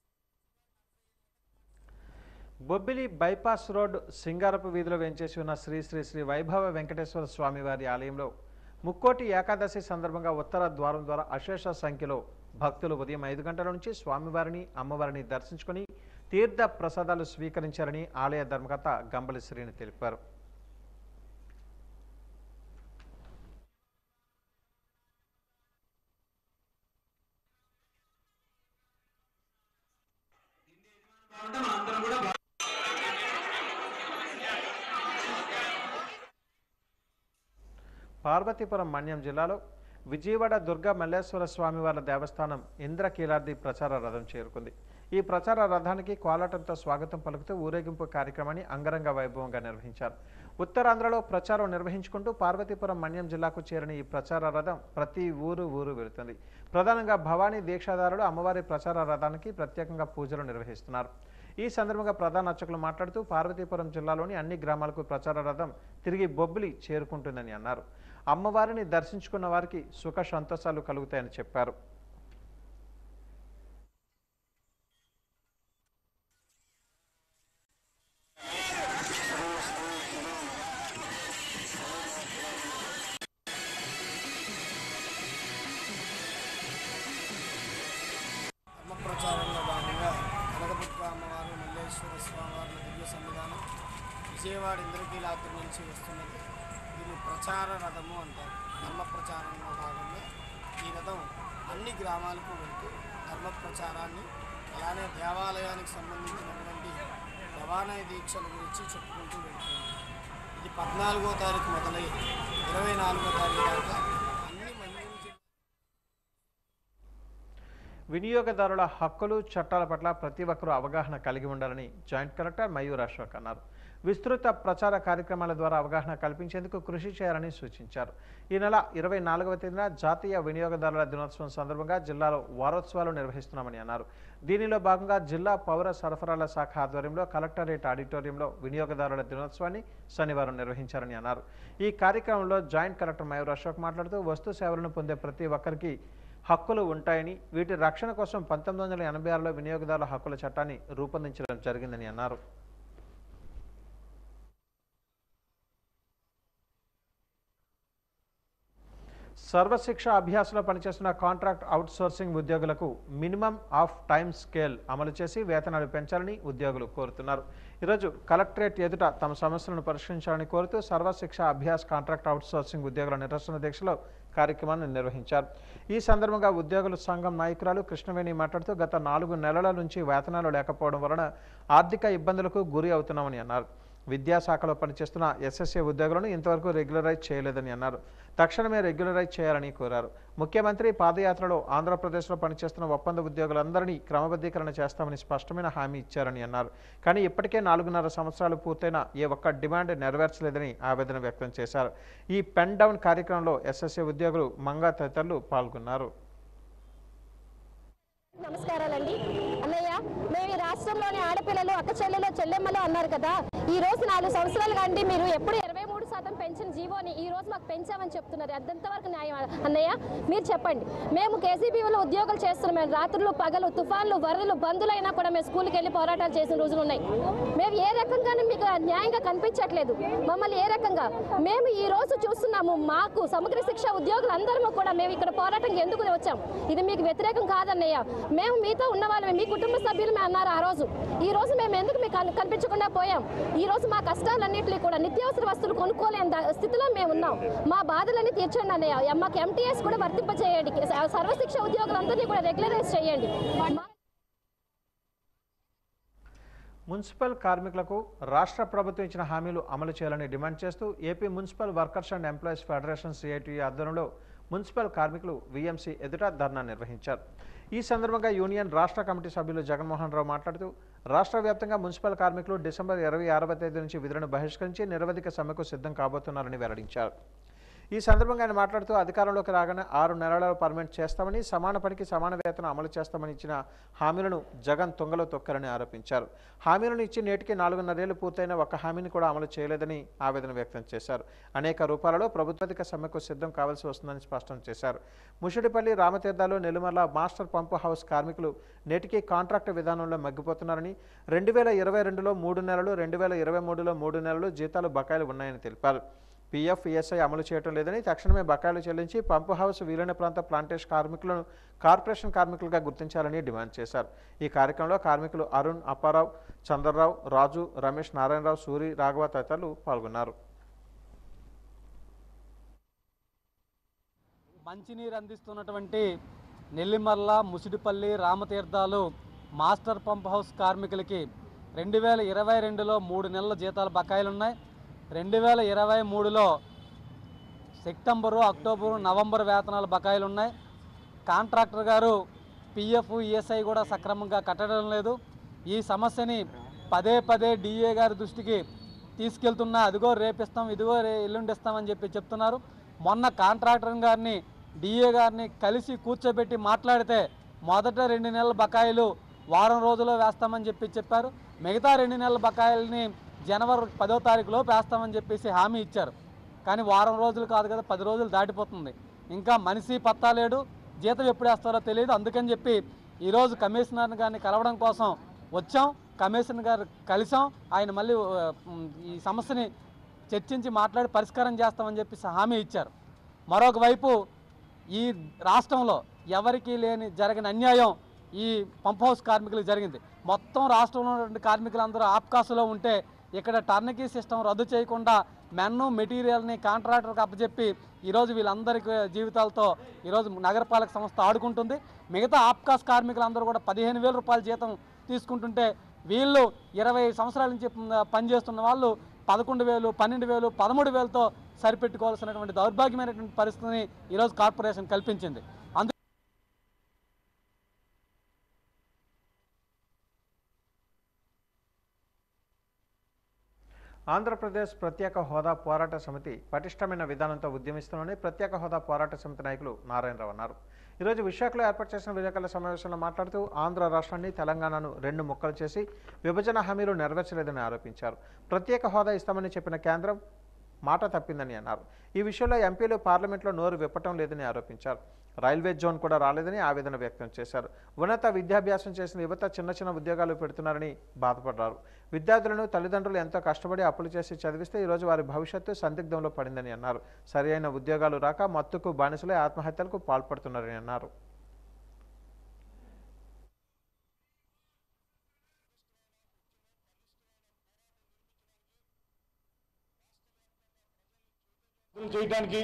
బొబ్బిలి బైపాస్ రోడ్ సింగారపు వీధిలో వేంచేసి ఉన్న శ్రీ శ్రీ శ్రీ వైభవ వెంకటేశ్వర స్వామివారి ఆలయంలో ముక్కోటి ఏకాదశి సందర్భంగా ఉత్తర ద్వారం ద్వారా అశేష సంఖ్యలో భక్తులు ఉదయం 5 గంటల నుంచి స్వామివారిని, అమ్మవారిని దర్శించుకొని తీర్థ ప్రసాదాలు స్వీకరించారని ఆలయ ధర్మకర్త గంబలి శ్రీని తెలిపారు. పార్వతీపురం మన్యం జిల్లాలో విజయవాడ దుర్గా మల్లేశ్వర స్వామివార్ల దేవస్థానం ఇంద్రకీలాద్రి ప్రచార రథం చేరుకుంది. ఈ ప్రచార రథానికి కోలాటంతో స్వాగతం పలుకుతూ ఊరేగింపు కార్యక్రమాన్ని అంగరంగ వైభవంగా నిర్వహించారు. ఉత్తరాంధ్రలో ప్రచారం నిర్వహించుకుంటూ పార్వతీపురం మన్యం జిల్లాకు చేరిన ఈ ప్రచార రథం ప్రతి ఊరు వెళుతుంది. ప్రధానంగా భవానీ దీక్షాదారులు అమ్మవారి ప్రచార రథానికి ప్రత్యేకంగా పూజలు నిర్వహిస్తున్నారు. ఈ సందర్భంగా ప్రధాన అర్చకులు మాట్లాడుతూ పార్వతీపురం జిల్లాలోని అన్ని గ్రామాలకు ప్రచార రథం తిరిగి బొబ్బిలి చేరుకుంటుందని అన్నారు. అమ్మవారిని దర్శించుకున్న వారికి సుఖ సంతోషాలు కలుగుతాయని చెప్పారు. ప్రచారంలో భాగంగా కనకదుర్గ అమ్మవారు మల్లేశ్వర స్వామివారి దివ్య సన్నిధానం విజయవాడ ఇంద్రకీలాద్రి నుంచి వస్తున్నది. దీన్ని ప్రచార రథము అంటారు. ధర్మ ప్రచారంలో భాగంగా ఈ రథం అన్ని గ్రామాలకు వెళ్తూ ధర్మ ప్రచారాన్ని, అలానే దేవాలయానికి సంబంధించినటువంటి రవాణా దీక్షల గురించి చెప్పుకుంటూ వెళ్తుంది. ఇది 14వ తారీఖు మొదలై 24వ తారీఖు దాకా అన్ని మంది వినియోగదారుల హక్కులు, చట్టాల పట్ల ప్రతి ఒక్కరూ అవగాహన కలిగి ఉండాలని జాయింట్ కలెక్టర్ మయూర్ అశోక్ అన్నారు. విస్తృత ప్రచార కార్యక్రమాల ద్వారా అవగాహన కల్పించేందుకు కృషి చేయాలని సూచించారు. ఈ నెల 24వ తేదీన జాతీయ వినియోగదారుల దినోత్సవం సందర్భంగా జిల్లాలో వారోత్సవాలు నిర్వహిస్తున్నామని అన్నారు. దీనిలో భాగంగా జిల్లా పౌర సరఫరాల శాఖ ఆధ్వర్యంలో కలెక్టరేట్ ఆడిటోరియంలో వినియోగదారుల దినోత్సవాన్ని శనివారం నిర్వహించారని అన్నారు. ఈ కార్యక్రమంలో జాయింట్ కలెక్టర్ మయూర్ అశోక్ మాట్లాడుతూ వస్తు సేవలను పొందే ప్రతి ఒక్కరికి హక్కులు ఉంటాయని, వీటి రక్షణ కోసం 1986లో వినియోగదారుల హక్కుల చట్టాన్ని రూపొందించడం జరిగిందని అన్నారు. సర్వశిక్ష అభ్యాసంలో పనిచేస్తున్న కాంట్రాక్ట్ అవుట్సోర్సింగ్ ఉద్యోగులకు మినిమం ఆఫ్ టైమ్ స్కేల్ అమలు చేసి వేతనాలు పెంచాలని ఉద్యోగులు కోరుతున్నారు. ఈరోజు కలెక్టరేట్ ఎదుట తమ సమస్యలను పరిష్కరించాలని కోరుతూ సర్వశిక్ష అభ్యాస్ కాంట్రాక్ట్ అవుట్సోర్సింగ్ ఉద్యోగుల నిరసన దీక్షలో కార్యక్రమాన్ని నిర్వహించారు. ఈ సందర్భంగా ఉద్యోగుల సంఘం నాయకురాలు కృష్ణవేణి మాట్లాడుతూ గత 4 నెలల నుంచి వేతనాలు లేకపోవడం వలన ఆర్థిక ఇబ్బందులకు గురి అవుతున్నామని అన్నారు. విద్యాశాఖలో పనిచేస్తున్న ఎస్ఎస్ఏ ఉద్యోగులను ఇంతవరకు రెగ్యులరైజ్ చేయలేదని అన్నారు. తక్షణమే రెగ్యులరైజ్ చేయాలని కోరారు. ముఖ్యమంత్రి పాదయాత్రలో ఆంధ్రప్రదేశ్లో పనిచేస్తున్న ఒప్పంద ఉద్యోగులందరినీ క్రమబద్ధీకరణ చేస్తామని స్పష్టమైన హామీ ఇచ్చారని అన్నారు. కానీ ఇప్పటికే 4.5 సంవత్సరాలు పూర్తయిన ఏ ఒక్క డిమాండ్ నెరవేర్చలేదని ఆవేదన వ్యక్తం చేశారు. ఈ పెన్ డౌన్ కార్యక్రమంలో ఎస్ఎస్ఏ ఉద్యోగులు మంగా తదితరులు పాల్గొన్నారు. నమస్కారాలండి అన్నయ్య. మేము ఈ రాష్ట్రంలోని ఆడపిల్లలు అక్క చెల్లెలు చెల్లెమ్మలు అన్నారు కదా. ఈ రోజు 4 సంవత్సరాలుగా అండి మీరు ఎప్పుడు 23% పెన్షన్ జీవోని ఈ రోజు మాకు పెంచామని చెప్తున్నారు. ఎంతవరకు న్యాయం అన్నయ్య మీరు చెప్పండి. మేము కేసీబీలో ఉద్యోగాలు చేస్తున్నాం. మేము రాత్రులు పగలు తుఫాన్లు వరదలు బంధులైనా కూడా మేము స్కూల్కి వెళ్ళి పోరాటాలు చేసిన రోజులు ఉన్నాయి. మేము ఏ రకంగానే మీకు న్యాయంగా కనిపించట్లేదు. మమ్మల్ని ఏ రకంగా మేము ఈ రోజు చూస్తున్నాము. మాకు సమగ్ర శిక్ష ఉద్యోగులందరము కూడా మేము ఇక్కడ పోరాటం ఎందుకు వచ్చాం. ఇది మీకు వ్యతిరేకం కాదన్నయ్య. మేము మీతో ఉన్న వాళ్ళమే, మీ కుటుంబ సభ్యులు మేము అన్నారు ఆ రోజు. ఈ రోజు మేము ఎందుకు మీకు కనిపించకుండా పోయాం. ఈ రోజు మా కష్టాలన్నింటినీ కూడా నిత్యావసర వస్తువులు కొనుక్కోలేని స్థితిలో మేము ఉన్నాం. మా బాధలన్నీ తీర్చండి అన్నయ్య. మాకు ఎంటీఎస్ కూడా వర్తింపజేయండి. సర్వశిక్ష ఉద్యోగులందరినీ కూడా రెగ్యులరైజ్ చేయండి. మున్సిపల్ కార్మికులకు రాష్ట్ర ప్రభుత్వం ఇచ్చిన హామీలు అమలు చేయాలని డిమాండ్ చేస్తూ AP municipal workers and employees federation CITU ఆధ్వర్యంలో మున్సిపల్ కార్మికులు వీఎంసీ ఎదుట ధర్నా నిర్వహించారు. ఈ సందర్భంగా యూనియన్ రాష్ట్ర కమిటీ సభ్యులు జగన్మోహన్ రావు మాట్లాడుతూ రాష్ట్ర వ్యాప్తంగా మున్సిపల్ కార్మికులు డిసెంబర్ 26వ తేదీ నుంచి విధులను బహిష్కరించి నిరవధిక సమ్మెకు సిద్ధం కాబోతున్నారని వెల్లడించారు. ఈ సందర్భంగా ఆయన మాట్లాడుతూ అధికారంలోకి రాగానే 6 నెలలలో పర్మనెంట్ చేస్తామని, సమాన పనికి సమాన వేతనం అమలు చేస్తామని ఇచ్చిన హామీలను జగన్ తుంగలో తొక్కారని ఆరోపించారు. హామీలను ఇచ్చి నేటికి 4.5 ఏళ్లు పూర్తయిన ఒక్క హామీని కూడా అమలు చేయలేదని ఆవేదన వ్యక్తం చేశారు. అనేక రూపాలలో ప్రభుత్వాధిక సమ్మెకు సిద్ధం కావాల్సి వస్తుందని స్పష్టం చేశారు. ముషిడిపల్లి, రామతీర్థాలు, నెల్లిమర్ల మాస్టర్ పంపు హౌస్ కార్మికులు నేటికి కాంట్రాక్టు విధానంలో మగ్గిపోతున్నారని, 2022లో 3 నెలలు, 2023లో 3 నెలలు జీతాలు బకాయిలు ఉన్నాయని తెలిపారు. పీఎఫ్, ఈఎస్ఐ అమలు చేయడం లేదని, తక్షణమే బకాయిలు చెల్లించి పంపు హౌస్, విలీన ప్రాంత ప్లాంటేషన్ కార్మికులను కార్పొరేషన్ కార్మికులుగా గుర్తించాలని డిమాండ్ చేశారు. ఈ కార్యక్రమంలో కార్మికులు అరుణ్, అప్పారావు, చంద్రరావు, రాజు, రమేష్, నారాయణరావు, సూరి, రాఘవ తదితరులు పాల్గొన్నారు. మంచినీరు అందిస్తున్నటువంటి Nellimarla, Musidipalli, Ramatheerthalu master pump house కార్మికులకి 2022లో 3 నెలల జీతాలు బకాయిలున్నాయి. 2023లో సెప్టెంబరు, అక్టోబరు, నవంబర్ వేతనాలు బకాయిలు ఉన్నాయి. కాంట్రాక్టర్ గారు పీఎఫ్, ఈఎస్ఐ కూడా సక్రమంగా కట్టడం లేదు. ఈ సమస్యని పదే డిఏ గారి దృష్టికి తీసుకెళ్తున్నా అదిగో రేపిస్తాం, ఇదిగో ఎల్లుండిస్తామని చెప్తున్నారు. మొన్న కాంట్రాక్టర్ గారిని, డిఏ గారిని కలిసి కూర్చోబెట్టి మాట్లాడితే మొదట 2 నెలల బకాయిలు వారం రోజుల్లో వేస్తామని చెప్పారు. మిగతా 2 నెలల బకాయిల్ని జనవరి 10వ తారీఖులోపు వేస్తామని చెప్పేసి హామీ ఇచ్చారు. కానీ వారం రోజులు కాదు కదా, 10 రోజులు దాటిపోతుంది. ఇంకా మనిషి పత్తా లేడు, జీతం ఎప్పుడు వేస్తారో తెలియదు. అందుకని చెప్పి ఈరోజు కమిషనర్ గారిని కలవడం కోసం వచ్చాం. కమిషనర్ గారు కలిసాం. ఆయన మళ్ళీ ఈ సమస్యని చర్చించి మాట్లాడి పరిష్కారం చేస్తామని చెప్పేసి హామీ ఇచ్చారు. మరొక వైపు ఈ రాష్ట్రంలో ఎవరికీ లేని జరిగిన అన్యాయం ఈ పంప్ హౌస్ కార్మికులకు జరిగింది. మొత్తం రాష్ట్రంలో ఉన్నటువంటి కార్మికులందరూ ఆప్కాసులో ఉంటే ఇక్కడ టర్నకీ సిస్టమ్ రద్దు చేయకుండా మెన్ను, మెటీరియల్ని కాంట్రాక్టర్కి అప్పచెప్పి ఈరోజు వీళ్ళందరికీ జీవితాలతో ఈరోజు నగరపాలక సంస్థ ఆడుకుంటుంది. మిగతా ఆప్కాస్ కార్మికులందరూ కూడా 15,000 రూపాయల జీతం తీసుకుంటుంటే వీళ్ళు 20 సంవత్సరాల నుంచి పనిచేస్తున్న వాళ్ళు 11,000, 12,000, 13,000తో సరిపెట్టుకోవాల్సినటువంటి దౌర్భాగ్యమైనటువంటి పరిస్థితిని ఈరోజు కార్పొరేషన్ కల్పించింది. ఆంధ్రప్రదేశ్ ప్రత్యేక హోదా పోరాట సమితి పటిష్టమైన విధానంతో ఉద్యమిస్తున్నామని ప్రత్యేక హోదా పోరాట సమితి నాయకులు నారాయణరావు అన్నారు. ఈరోజు విశాఖలో ఏర్పాటు చేసిన విలేకరుల సమావేశంలో మాట్లాడుతూ ఆంధ్ర రాష్ట్రాన్ని, తెలంగాణను 2 ముక్కలు చేసి విభజన హామీలు నెరవేర్చలేదని ఆరోపించారు. ప్రత్యేక హోదా ఇస్తామని చెప్పిన కేంద్రం మాట తప్పిందని అన్నారు. ఈ విషయంలో ఎంపీలు పార్లమెంట్లో నోరు విప్పటం లేదని ఆరోపించారు. రైల్వే జోన్ కూడా రాలేదని ఆవేదన వ్యక్తం చేశారు. ఉన్నత విద్యాభ్యాసం చేసిన యువత చిన్న చిన్న ఉద్యోగాలు పెడుతున్నారని బాధపడ్డారు. విద్యార్థులను తల్లిదండ్రులు ఎంతో కష్టపడి అప్పులు చేసి చదివిస్తే ఈరోజు వారి భవిష్యత్తు సందిగ్ధంలో పడిందని అన్నారు. సరైన ఉద్యోగాలు రాక మత్తుకు బానిసలై ఆత్మహత్యలకు పాల్పడుతున్నారని అన్నారు. చేయడానికి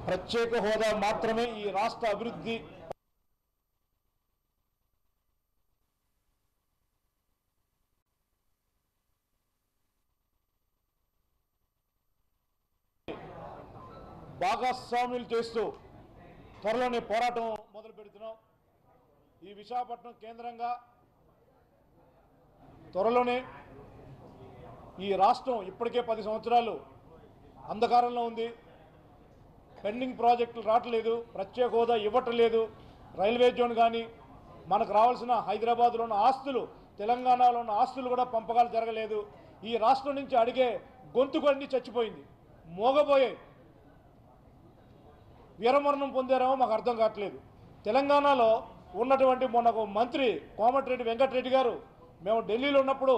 ప్రత్యేక హోదా మాత్రమే ఈ రాష్ట్ర అభివృద్ధి భాగస్వామ్యులు చేస్తూ త్వరలోనే పోరాటం మొదలు పెడుతున్నాం. ఈ విశాఖపట్నం కేంద్రంగా త్వరలోనే ఈ రాష్ట్రం ఇప్పటికే 10 సంవత్సరాలు అంధకారంలో ఉంది. పెండింగ్ ప్రాజెక్టులు రావట్లేదు, ప్రత్యేక హోదా ఇవ్వట్లేదు, రైల్వే జోన్ కానీ మనకు రావాల్సిన హైదరాబాద్లో ఉన్న ఆస్తులు, తెలంగాణలో ఉన్న ఆస్తులు కూడా పంపకాలు జరగలేదు. ఈ రాష్ట్రం నుంచి అడిగే గొంతుకన్నీ చచ్చిపోయింది, మోగపోయాయి. వీరమరణం పొందారేమో మాకు అర్థం కావట్లేదు. తెలంగాణలో ఉన్నటువంటి మొన్న మంత్రి కోమటిరెడ్డి వెంకటరెడ్డి గారు మేము ఢిల్లీలో ఉన్నప్పుడు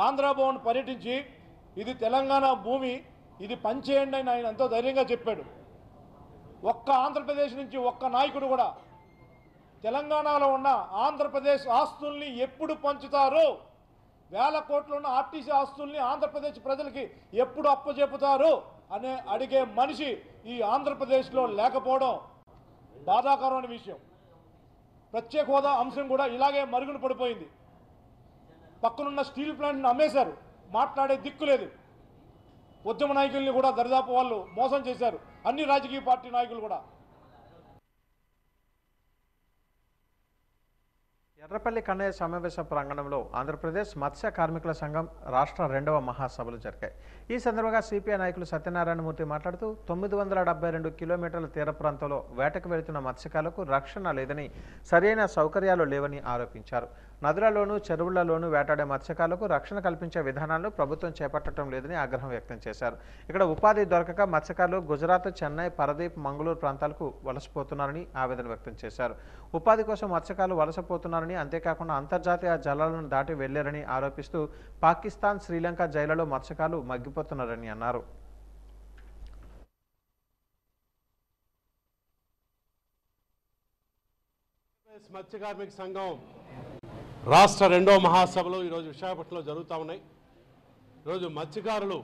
ఆంధ్ర భవన్ పర్యటించి ఇది తెలంగాణ భూమి, ఇది పంచేయండి అని ఆయన ఎంతో ధైర్యంగా చెప్పాడు. ఒక్క ఆంధ్రప్రదేశ్ నుంచి ఒక్క నాయకుడు కూడా తెలంగాణలో ఉన్న ఆంధ్రప్రదేశ్ ఆస్తుల్ని ఎప్పుడు పంచుతారు, వేల కోట్లు ఉన్న ఆర్టీసీ ఆస్తుల్ని ఆంధ్రప్రదేశ్ ప్రజలకి ఎప్పుడు అప్పచెపుతారు అనే అడిగే మనిషి ఈ ఆంధ్రప్రదేశ్లో లేకపోవడం బాధాకరమైన విషయం. ప్రత్యేక హోదా అంశం కూడా ఇలాగే మరుగున పడిపోయింది. పక్కనున్న స్టీల్ ప్లాంట్ని అమ్మేశారు, మాట్లాడే దిక్కు లేదు. ఉద్యమ నాయకుల్ని కూడా దరిదాపు వాళ్ళు మోసం చేశారు, అన్ని రాజకీయ పార్టీ నాయకులు కూడా. ఎర్రపల్లి కన్నయ్య సమావేశ ప్రాంగణంలో ఆంధ్రప్రదేశ్ మత్స్య కార్మికుల సంఘం రాష్ట్ర 2వ మహాసభలు జరిగాయి. ఈ సందర్భంగా సిపిఐ నాయకులు సత్యనారాయణమూర్తి మాట్లాడుతూ 972 కిలోమీటర్ల తీర ప్రాంతంలో వేటకు వెళుతున్న మత్స్యకారులకు రక్షణ లేదని, సరైన సౌకర్యాలు లేవని ఆరోపించారు. నదులలోనూ చెరువులలోనూ వేటాడే మత్స్యకారులకు రక్షణ కల్పించే విధానాలను ప్రభుత్వం చేపట్టడం లేదని ఆగ్రహం వ్యక్తం చేశారు. ఇక్కడ ఉపాధి దొరకక మత్స్యకారులు గుజరాత్, చెన్నై, పరదీప్, మంగళూరు ప్రాంతాలకు వలసపోతున్నారని ఆవేదన వ్యక్తం చేశారు. ఉపాధి కోసం మత్స్యకారులు వలసపోతున్నారని, అంతేకాకుండా అంతర్జాతీయ జలాలను దాటి వెళ్లారని ఆరోపిస్తూ పాకిస్తాన్, శ్రీలంక జైళ్లలో మత్స్యకారులు మగ్గిపోతున్నారని అన్నారు. మత్స్య కార్మిక సంఘం రాష్ట్ర 2వ మహాసభలు ఈరోజు విశాఖపట్నంలో జరుగుతూ ఉన్నాయి. ఈరోజు మత్స్యకారులు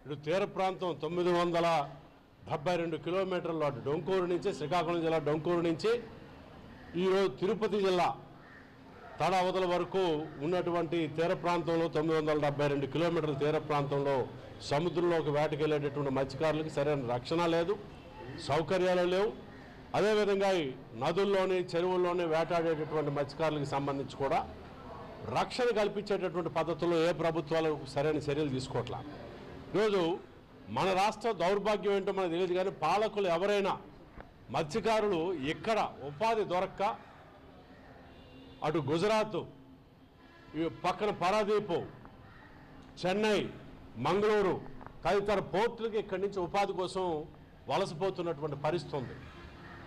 ఇటు తీర ప్రాంతం 972 కిలోమీటర్లు అటు డొంకూరు నుంచి, శ్రీకాకుళం జిల్లా డొంకూరు నుంచి ఈరోజు తిరుపతి జిల్లా తడ అవతల వరకు ఉన్నటువంటి తీర ప్రాంతంలో 972 కిలోమీటర్ల తీర ప్రాంతంలో సముద్రంలోకి వేటకెళ్ళేటటువంటి మత్స్యకారులకి సరైన రక్షణ లేదు, సౌకర్యాలు లేవు. అదేవిధంగా ఈ నదుల్లోని, చెరువుల్లోని వేటాడేటటువంటి మత్స్యకారులకు సంబంధించి కూడా రక్షణ కల్పించేటటువంటి పద్ధతుల్లో ఏ ప్రభుత్వాలు సరైన చర్యలు తీసుకోవట్లా. ఈరోజు మన రాష్ట్ర దౌర్భాగ్యం ఏంటో మనకు తెలియదు, కానీ పాలకులు ఎవరైనా మత్స్యకారులు ఇక్కడ ఉపాధి దొరక్క అటు గుజరాత్, పక్కన పారాదీపు, చెన్నై, మంగళూరు తదితర పోర్టులకి ఇక్కడి నుంచి ఉపాధి కోసం వలసపోతున్నటువంటి పరిస్థితి ఉంది.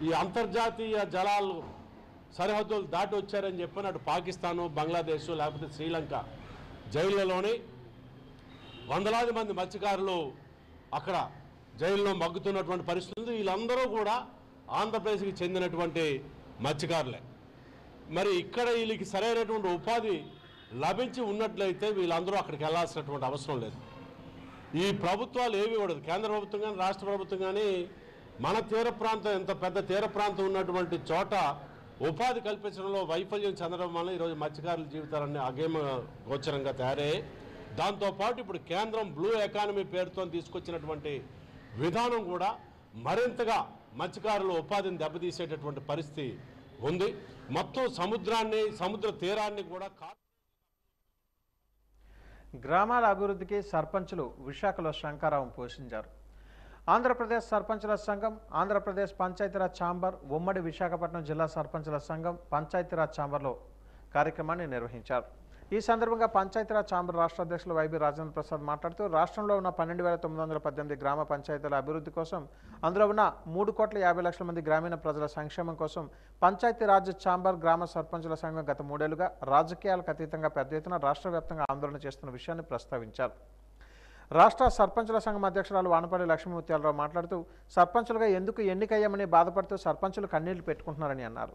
ఈ అంతర్జాతీయ జలాలు సరిహద్దులు దాటి వచ్చారని చెప్పిన అటు పాకిస్తాను, బంగ్లాదేశ్, లేకపోతే శ్రీలంక జైళ్లలోని వందలాది మంది మత్స్యకారులు అక్కడ జైల్లో మగ్గుతున్నటువంటి పరిస్థితి ఉంది. వీళ్ళందరూ కూడా ఆంధ్రప్రదేశ్కి చెందినటువంటి మత్స్యకారులే. మరి ఇక్కడ వీళ్ళకి సరైనటువంటి ఉపాధి లభించి ఉన్నట్లయితే వీళ్ళందరూ అక్కడికి వెళ్ళాల్సినటువంటి అవసరం లేదు. ఈ ప్రభుత్వాలు ఏవి కూడా, కేంద్ర ప్రభుత్వం కానీ రాష్ట్ర ప్రభుత్వం కానీ మన తీర ప్రాంతం, ఎంత పెద్ద తీర ప్రాంతం ఉన్నటువంటి చోట ఉపాధి కల్పించడంలో వైఫల్యం చెందడం వల్ల ఈరోజు మత్స్యకారుల జీవితాలన్నీ అగేమ గోచరంగా తయారయ్యాయి. దాంతోపాటు ఇప్పుడు కేంద్రం బ్లూ ఎకానమీ పేరుతో తీసుకొచ్చినటువంటి విధానం కూడా మరింతగా మత్స్యకారుల ఉపాధిని దెబ్బతీసేటటువంటి పరిస్థితి ఉంది. మొత్తం సముద్రాన్ని, సముద్ర తీరాన్ని కూడా గ్రామాల అభివృద్ధికి సర్పంచులు విశాఖలో శంఖారావం పోషించారు. ఆంధ్రప్రదేశ్ సర్పంచుల సంఘం, ఆంధ్రప్రదేశ్ పంచాయతీరాజ్ ఛాంబర్, ఉమ్మడి విశాఖపట్నం జిల్లా సర్పంచుల సంఘం పంచాయతీరాజ్ ఛాంబర్లో కార్యక్రమాన్ని నిర్వహించారు. ఈ సందర్భంగా పంచాయతీరాజ్ ఛాంబర్ రాష్ట్ర అధ్యక్షులు వైబీ రాజేంద్ర ప్రసాద్ మాట్లాడుతూ రాష్ట్రంలో ఉన్న 12,918 గ్రామ పంచాయతీల అభివృద్ధి కోసం అందులో ఉన్న 3,50,00,000 మంది గ్రామీణ ప్రజల సంక్షేమం కోసం పంచాయతీరాజ్ ఛాంబర్ గ్రామ సర్పంచుల సంఘం గత 3 ఏళ్లుగా రాజకీయాలకు అతీతంగా పెద్ద ఎత్తున రాష్ట్ర వ్యాప్తంగా ఆందోళన చేస్తున్న విషయాన్ని ప్రస్తావించారు. రాష్ట్ర సర్పంచుల సంఘం అధ్యక్షురాలు వానపల్లి లక్ష్మీముత్యాలరావు మాట్లాడుతూ సర్పంచులుగా ఎందుకు ఎన్నికయ్యామని బాధపడుతూ సర్పంచులు కన్నీళ్లు పెట్టుకుంటున్నారని అన్నారు.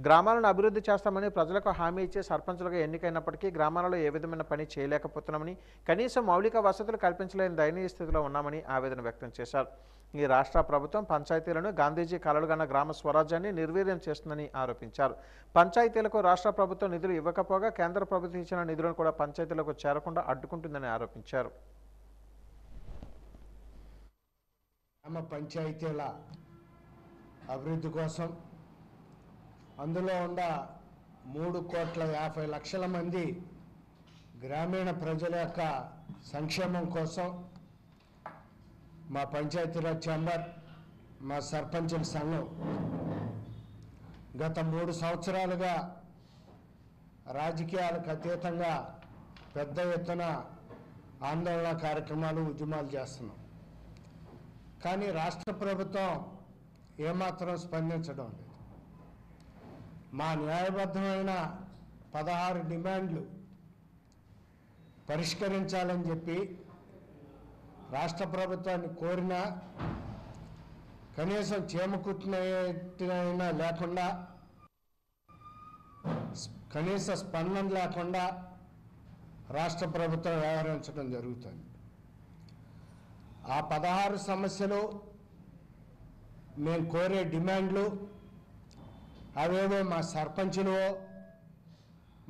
గ్రామాలను అభివృద్ధి చేస్తామని ప్రజలకు హామీ ఇచ్చే సర్పంచులుగా ఎన్నికైనప్పటికీ గ్రామాలలో ఏ విధమైన పని చేయలేకపోతున్నామని, కనీసం మౌలిక వసతులు కల్పించలేని దయనీయ స్థితిలో ఉన్నామని ఆవేదన వ్యక్తం చేశారు. ఈ రాష్ట్ర ప్రభుత్వం పంచాయతీలను గాంధీజీ కలలుగన్న గ్రామ స్వరాజ్యాన్ని నిర్వీర్యం చేస్తుందని ఆరోపించారు. పంచాయతీలకు రాష్ట్ర ప్రభుత్వం నిధులు ఇవ్వకపోగా కేంద్ర ప్రభుత్వం ఇచ్చిన నిధులను కూడా పంచాయతీలకు చేరకుండా అడ్డుకుంటుందని ఆరోపించారు. గ్రామ పంచాయతీల అభివృద్ధి కోసం అందులో ఉన్న 3,50,00,000 మంది గ్రామీణ ప్రజల యొక్క సంక్షేమం కోసం మా పంచాయతీరాజ్ ఛాంబర్, మా సర్పంచుల సంఘం గత 3 సంవత్సరాలుగా రాజకీయాలకు అతీతంగా పెద్ద ఎత్తున ఆందోళన కార్యక్రమాలు, ఉద్యమాలు చేస్తున్నాం. కానీ రాష్ట్ర ప్రభుత్వం ఏమాత్రం స్పందించడం లేదు. మా న్యాయబద్ధమైన 16 డిమాండ్లు పరిష్కరించాలని చెప్పి రాష్ట్ర ప్రభుత్వాన్ని కోరినా కనీసం చేమకుట్టినైనా లేకుండా, కనీస స్పందన లేకుండా రాష్ట్ర ప్రభుత్వం వ్యవహరించడం జరుగుతుంది. ఆ 16 సమస్యలు, మేము కోరే డిమాండ్లు అవేవో మా సర్పంచులు,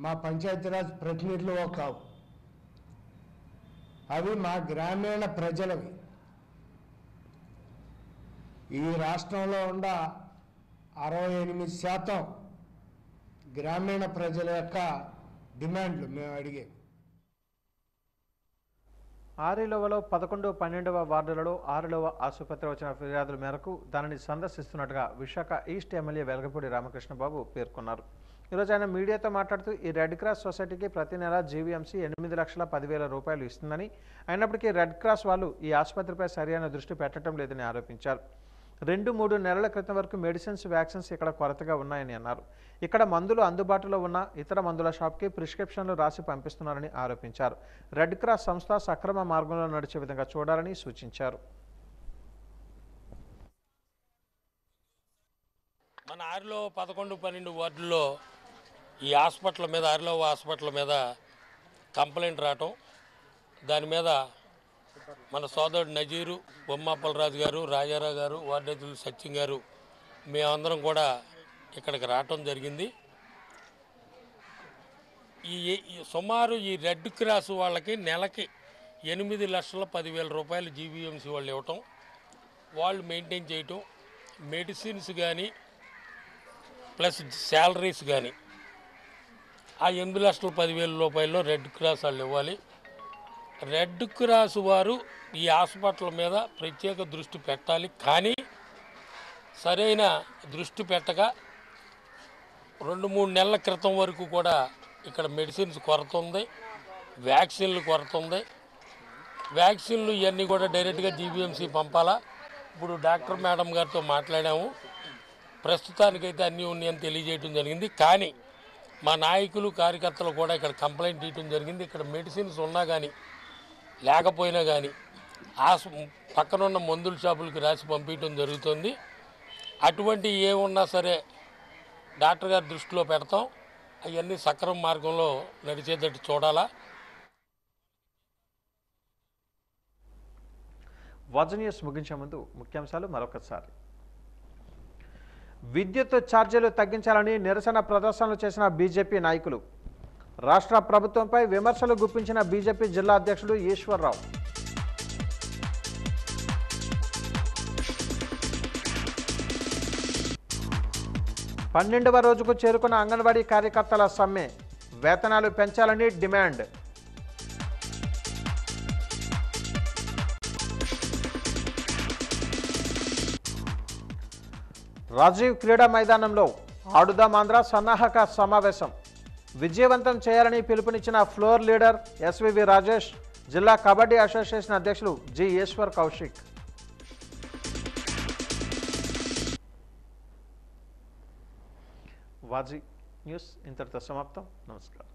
మా పంచాయతీరాజ్ ప్రతినిధులు కావు. అవి మా గ్రామీణ ప్రజలవి. ఈ రాష్ట్రంలో ఉన్న 68% గ్రామీణ ప్రజల యొక్క డిమాండ్లు మేము అడిగేవి. ఆరిలోవలో 11, 12వ వార్డులలో 6వ ఆసుపత్రి వచ్చిన ఫిర్యాదుల మేరకు దానిని సందర్శిస్తున్నట్టుగా విశాఖ ఈస్ట్ ఎమ్మెల్యే వెలగపూడి రామకృష్ణబాబు పేర్కొన్నారు. ఈరోజు ఆయన మీడియాతో మాట్లాడుతూ ఈ రెడ్ క్రాస్ సొసైటీకి ప్రతి నెల జీవీఎంసీ 8,10,000 రూపాయలు ఇస్తుందని, అయినప్పటికీ రెడ్ క్రాస్ వాళ్ళు ఈ ఆసుపత్రిపై సరైన దృష్టి పెట్టడం లేదని ఆరోపించారు. 2-3 నెలల క్రితం వరకు మెడిసిన్స్, వ్యాక్సిన్స్ ఇక్కడ కొరతగా ఉన్నాయని అన్నారు. ఇక్కడ మందులు అందుబాటులో ఉన్న ఇతర మందుల షాప్కి ప్రిస్క్రిప్షన్లు రాసి పంపిస్తున్నారని ఆరోపించారు. రెడ్ క్రాస్ సంస్థ సక్రమ మార్గంలో నడిచే విధంగా చూడాలని సూచించారు. మన 6లో 11, 12 వార్డుల్లో ఈ హాస్పిటల్ మీద, 6వ హాస్పిటల్ మీద కంప్లైంట్ రావటం, దాని మీద మన సోదరుడు నజీరు, బొమ్మాపలరాజు గారు, రాజారావు గారు, వార్డేతులు సత్యం గారు, మేమందరం కూడా ఇక్కడికి రావటం జరిగింది. సుమారు ఈ రెడ్ క్రాస్ వాళ్ళకి నెలకి 8,10,000 రూపాయలు జీవీఎంసీ వాళ్ళు ఇవ్వటం, వాళ్ళు మెయింటైన్ చేయటం, మెడిసిన్స్ కానీ ప్లస్ శాలరీస్ కానీ ఆ 8,10,000 రూపాయల్లో రెడ్ క్రాస్ వాళ్ళు ఇవ్వాలి. రెడ్ క్రాస్ వారు ఈ హాస్పిటల్ మీద ప్రత్యేక దృష్టి పెట్టాలి. కానీ సరైన దృష్టి పెట్టక 2-3 నెలల క్రితం వరకు కూడా ఇక్కడ మెడిసిన్స్ కొరత ఉంది, వ్యాక్సిన్లు కొరత ఉంది. వ్యాక్సిన్లు ఇవన్నీ కూడా డైరెక్ట్గా జీవీఎంసీ పంపాలా. ఇప్పుడు డాక్టర్ మేడం గారితో మాట్లాడాము, ప్రస్తుతానికైతే అన్నీ ఉన్నాయని తెలియజేయడం జరిగింది. కానీ మా నాయకులు, కార్యకర్తలు కూడా ఇక్కడ కంప్లైంట్ ఇవ్వడం జరిగింది. ఇక్కడ మెడిసిన్స్ ఉన్నా కానీ లేకపోయినా కానీ పక్కనున్న మందుల షాపులకి రాసి పంపించడం జరుగుతుంది. అటువంటి ఏమున్నా సరే డాక్టర్ గారి దృష్టిలో పెడతాం, అవన్నీ సక్రమ మార్గంలో నడిచేటట్టు చూడాలా. వాజ్ న్యూస్ ముగించే ముందు ముఖ్యాంశాలు మరొకసారి. విద్యుత్ ఛార్జీలు తగ్గించాలని నిరసన ప్రదర్శనలు చేసిన బీజేపీ నాయకులు. రాష్ట్ర ప్రభుత్వంపై విమర్శలు గుప్పించిన బీజేపీ జిల్లా అధ్యక్షుడు ఈశ్వర్రావు. పన్నెండవ రోజుకు చేరుకున్న అంగన్వాడీ కార్యకర్తల సమ్మె, వేతనాలు పెంచాలని డిమాండ్. రాజీవ్ క్రీడా మైదానంలో ఆడుదాం ఆంధ్ర సన్నాహక సమావేశం. విజయవంతం చేయాలని పిలుపునిచ్చిన ఫ్లోర్ లీడర్ ఎస్వివి రాజేష్, జిల్లా కబడ్డీ అసోసియేషన్ అధ్యక్షులు జి ఈశ్వర్ కౌశిక్. వాజీ న్యూస్ ఇంతటితో సమాప్తం. నమస్కారం.